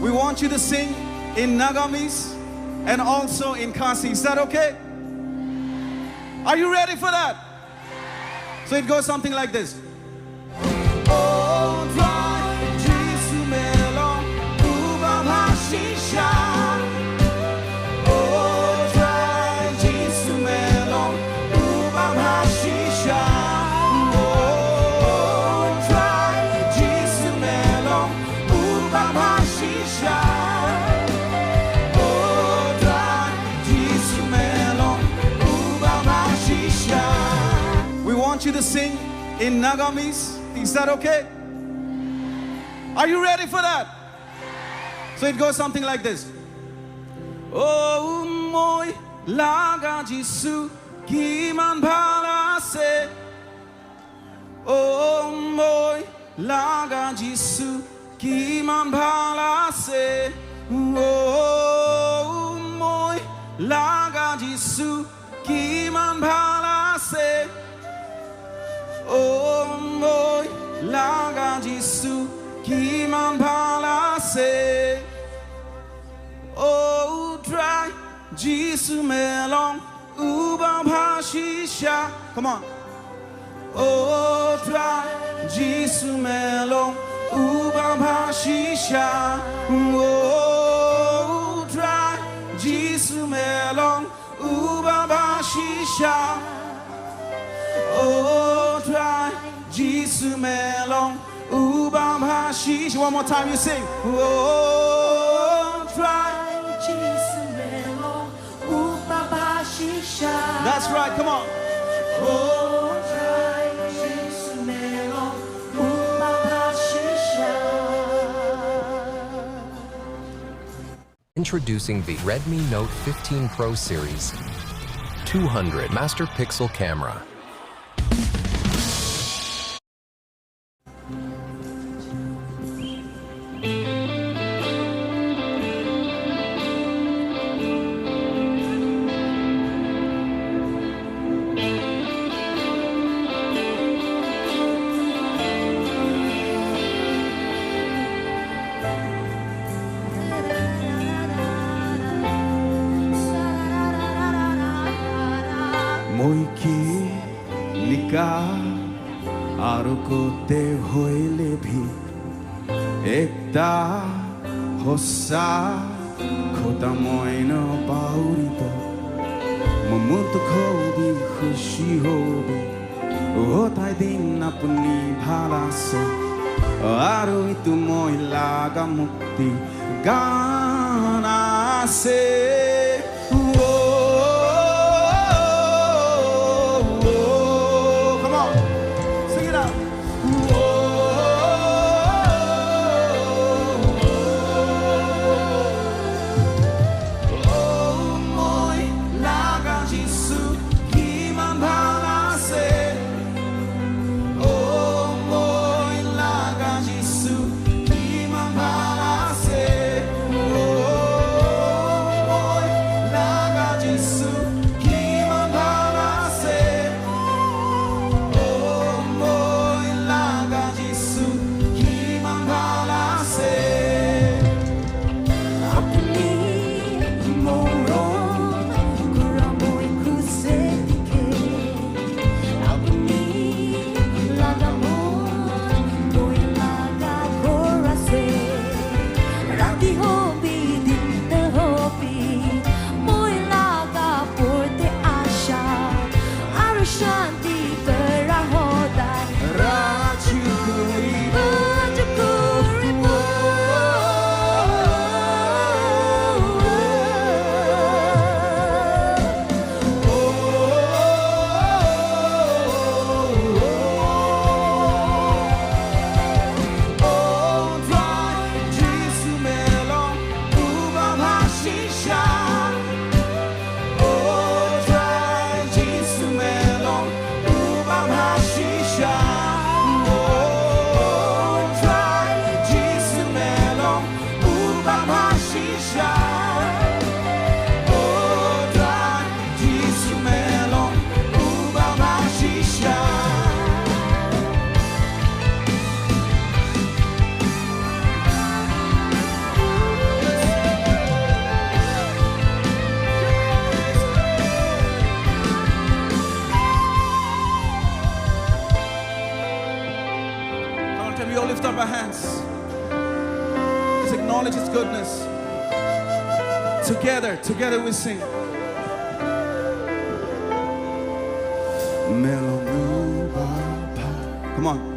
We want you to sing in Nagamis and also in khasi. Is that okay? Are you ready for that? So it goes something like this. Oh, Trai, Jisumelo, Ubam Hashisha. Oh, Trai, Jisumelo, Ubam Hashisha. Oh, Trai, Jisumelo, Ubam Hashisha. Oh, Trai, Jisumelo, Ubam Hashisha. We want you to sing in Nagamis. Is that okay? Are you ready for that? So it goes something like this. Oh, moi laga jisu kiman balase. Oh, moi laga jisu kiman balase. Oh, moi laga jisu kiman balase. Oh, moi laga jisu kiman balase. Oh, Trai jisu melong ubam hashisha. Come on. Oh, Trai jisu melong ubam hashisha. Oh, Trai jisu melong ubam hashisha. Oh, Trai jisu melong ubam hashisha. One more time you sing. Oh, Trai jisu melong ubam hashisha. That's right, come on. Oh, Trai jisu melong ubam hashisha. Introducing the Redmi Note 15 Pro series 200 master pixel camera. Moiki lika arukote hoile bhi ekta hossa khota moino pauribo mumut khobi khushi hobi hotai din apni bhala se aru itu moi laga mukti gana se. acknowledge His goodness. Together we sing. Come on.